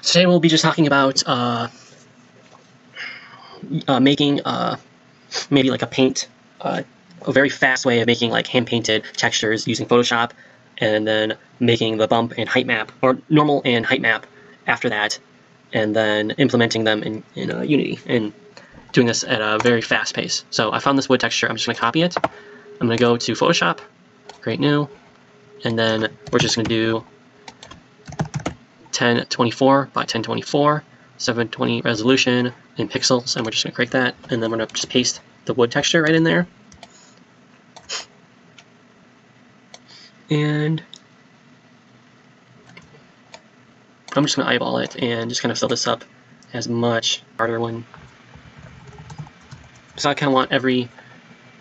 Today we'll be just talking about making maybe like a paint, a very fast way of making like hand-painted textures using Photoshop, and then making the bump and height map, or normal and height map after that, and then implementing them in Unity, and doing this at a very fast pace. So I found this wood texture. I'm just going to copy it. I'm going to go to Photoshop, create new, and then we're just going to do 1024 by 1024, 720 resolution in pixels, and we're just going to create that, and then we're going to just paste the wood texture right in there. And I'm just going to eyeball it and just kind of fill this up as much harder one. So I kind of want every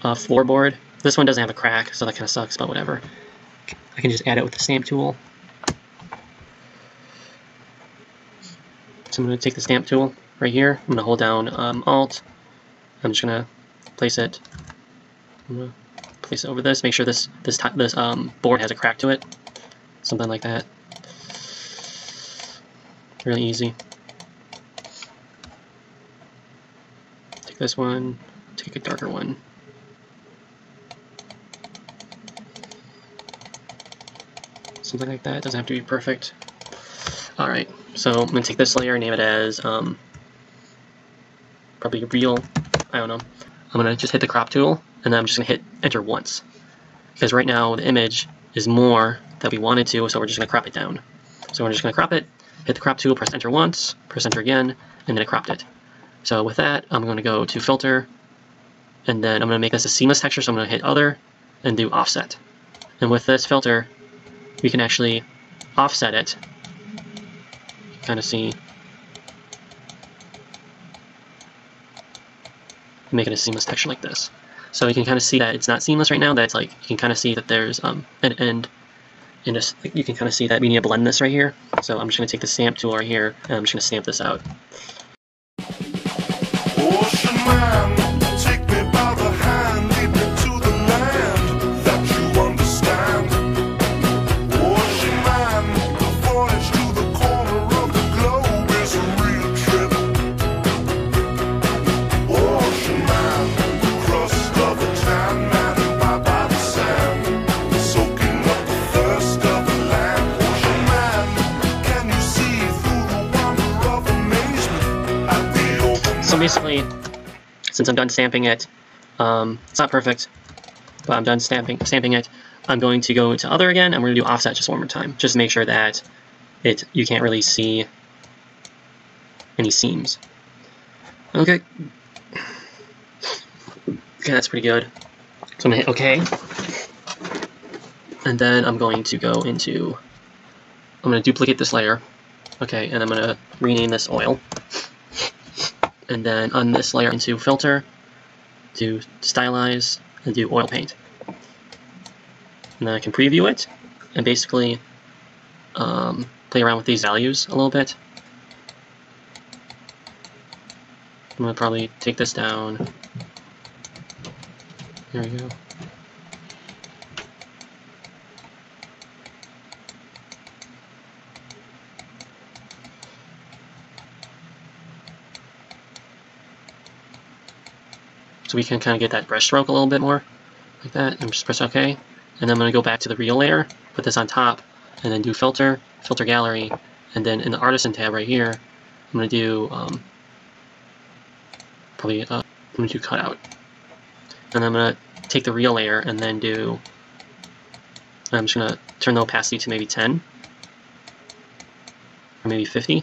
floorboard. This one doesn't have a crack, so that kind of sucks, but whatever. I can just add it with the stamp tool. So I'm going to take the stamp tool right here. I'm going to hold down Alt. I'm just going to place it. I'm going to place it over this. Make sure this board has a crack to it. Something like that. Really easy. Take this one. Take a darker one. Something like that. It doesn't have to be perfect. Alright, so I'm going to take this layer and name it as probably real, I don't know. I'm going to just hit the crop tool, and then I'm just going to hit enter once. Because right now the image is more than we wanted to, so we're just going to crop it down. So we're just going to crop it, hit the crop tool, press enter once, press enter again, and then it cropped it. So with that, I'm going to go to filter, and then I'm going to make this a seamless texture, so I'm going to hit other, and do offset. And with this filter, we can actually offset it. Kind of see, make it a seamless texture like this. So you can kind of see that it's not seamless right now. That's like, you can kind of see that there's an end, and just like, you can kind of see that we need to blend this right here. So I'm just going to take the stamp tool right here, and I'm just going to stamp this out. So basically, since I'm done stamping it, it's not perfect, but I'm done stamping it. I'm going to go to other again, and we're going to do offset just one more time, just to make sure that you can't really see any seams. Okay. Okay, that's pretty good. So I'm going to hit OK, and then I'm going to go into, I'm going to duplicate this layer, okay, and I'm going to rename this oil. And then on this layer into filter, do stylize, and do oil paint. And then I can preview it, and basically play around with these values a little bit. I'm going to probably take this down. There we go. So we can kind of get that brush stroke a little bit more, like that, and just press OK. And then I'm going to go back to the real layer, put this on top, and then do filter, filter gallery, and then in the artisan tab right here, I'm going to do probably I'm going to do cutout. And I'm going to take the real layer and then do, I'm just going to turn the opacity to maybe 10, or maybe 50,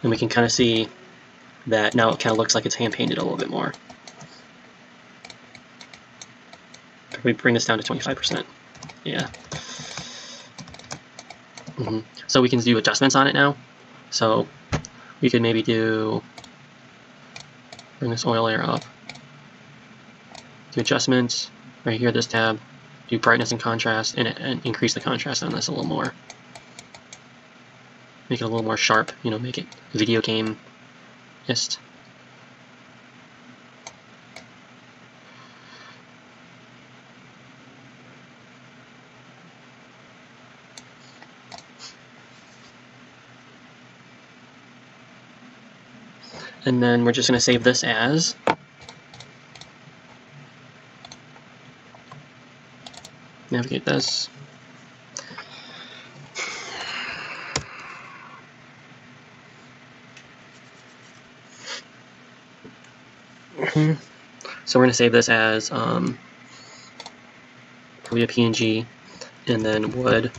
and we can kind of see that now it kind of looks like it's hand painted a little bit more. We bring this down to 25%. Yeah. So we can do adjustments on it now. So we could maybe bring this oil layer up. Do adjustments right here, this tab. Do brightness and contrast, and increase the contrast on this a little more. Make it a little more sharp. You know, make it video game-ist. And then we're just going to save this as navigate this. So we're going to save this as probably a PNG, and then wood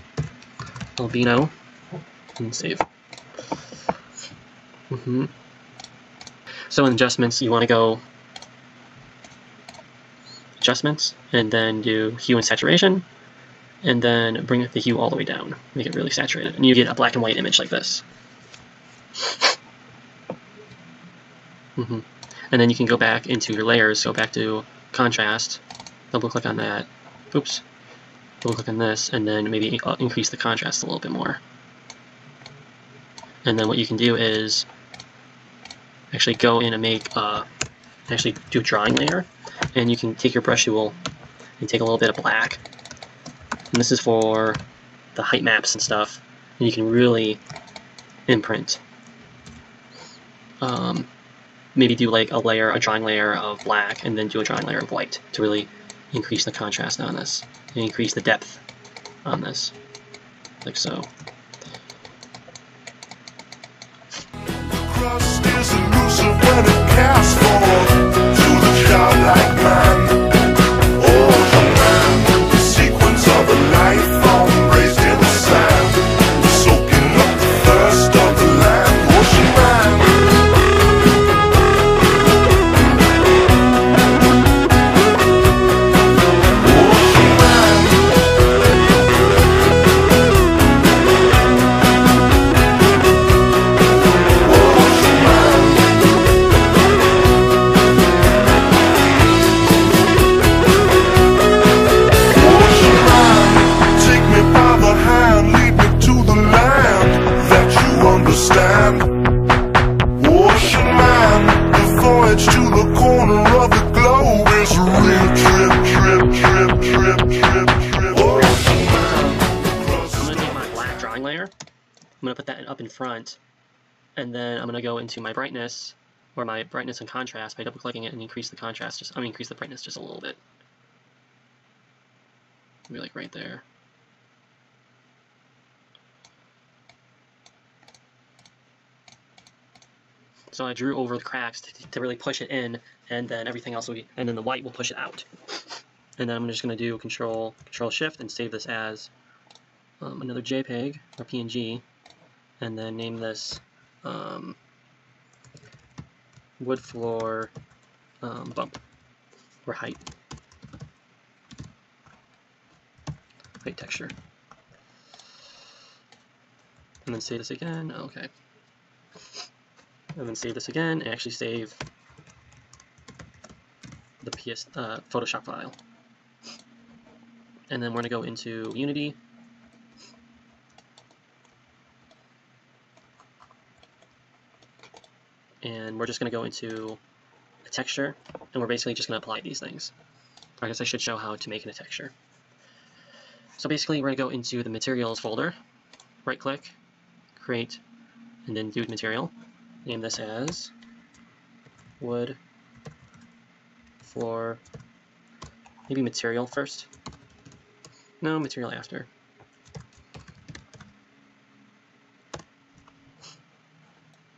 albino, and save. So in adjustments, you want to go adjustments, and then do hue and saturation, and then bring the hue all the way down, make it really saturated, and you get a black and white image like this. And then you can go back into your layers, go back to contrast, double click on that, oops, double click on this, and then maybe increase the contrast a little bit more. And then what you can do is actually go in and make, actually do a drawing layer, and you can take your brush tool and take a little bit of black, and this is for the height maps and stuff, and you can really imprint. Maybe do like a drawing layer of black, and then do a drawing layer of white to really increase the contrast on this, and increase the depth on this, like so. Crust is elusive when it casts forth to the childlike man. Oh, the man, the sequence of a life form raised in the sand, soaking up the thirst of the land. Ocean man. I'm going to put that up in front, and then I'm going to go into my brightness, or my brightness and contrast, by double clicking it and increase the contrast, increase the brightness just a little bit. Maybe like right there. So I drew over the cracks to really push it in, and then everything else will be, and then the white will push it out. And then I'm just going to do Control Shift and save this as another JPEG or PNG, and then name this wood floor bump, or height texture. And then save this again. Okay. And then save this again, and actually save the Photoshop file. And then we're going to go into Unity. And we're just going to go into a texture, and we're basically just going to apply these things. I guess I should show how to make a texture. So basically we're going to go into the materials folder, right click, create, and then do material. Name this as wood floor, maybe material first. No, material after.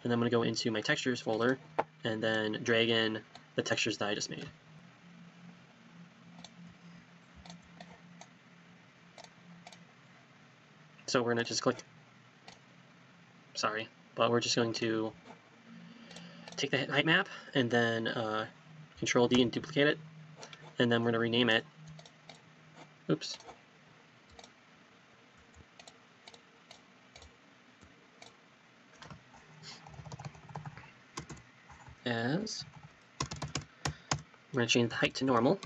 And I'm going to go into my textures folder and then drag in the textures that I just made. So we're going to just click, sorry, but we're just going to take the height map and then Control D and duplicate it, and then we're going to rename it, oops, as, we're going to change the height to normal,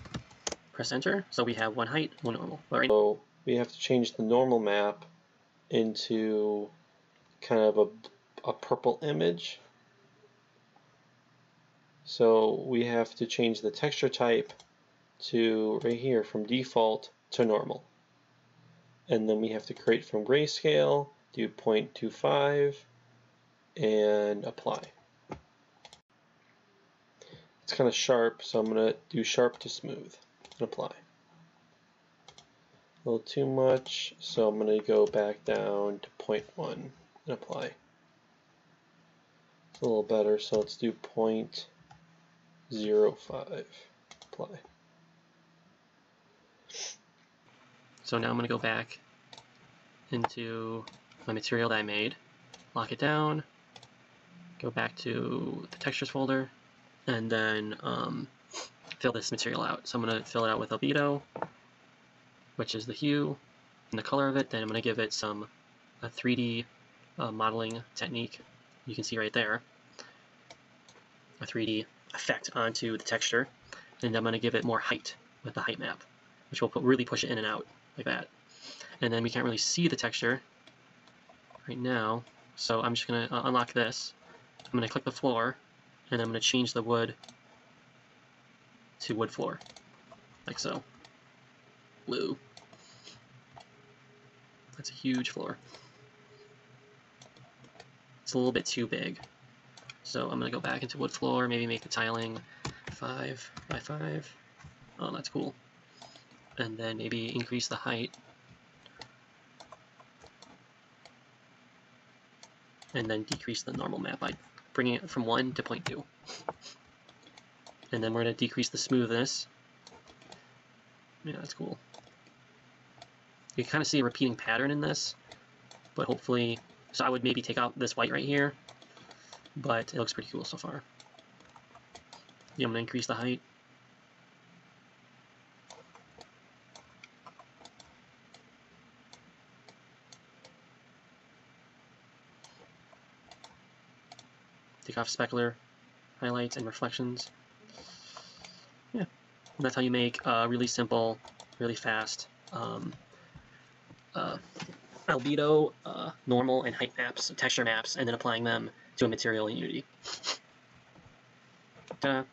press enter, so we have one height, one normal. So we have to change the normal map into kind of a purple image. So we have to change the texture type to right here from default to normal. And then we have to create from grayscale, do 0.25, and apply. it's kind of sharp, so I'm going to do sharp to smooth and apply. A little too much, so I'm going to go back down to 0.1 and apply. It's a little better, so let's do 0.05. Apply. So now I'm going to go back into my material that I made, lock it down, go back to the textures folder, and then fill this material out. So I'm going to fill it out with albedo, which is the hue and the color of it. Then I'm going to give it a 3D modeling technique. You can see right there a 3D effect onto the texture. And I'm going to give it more height with the height map, which will really push it in and out like that. And then we can't really see the texture right now, so I'm just going to unlock this. I'm going to click the floor, and I'm going to change the wood to wood floor, like so. Woo. That's a huge floor. It's a little bit too big. So I'm going to go back into wood floor, maybe make the tiling 5 by 5. Oh, that's cool. And then maybe increase the height. And then decrease the normal map by bringing it from 1 to 0.2. And then we're going to decrease the smoothness. Yeah, that's cool. You can kind of see a repeating pattern in this, but hopefully, so I would maybe take out this white right here, but it looks pretty cool so far. Yeah, I'm going to increase the height. Take off specular highlights and reflections. Yeah, and that's how you make really simple, really fast albedo, normal, and height maps, texture maps, and then applying them to a material in Unity. Ta-da!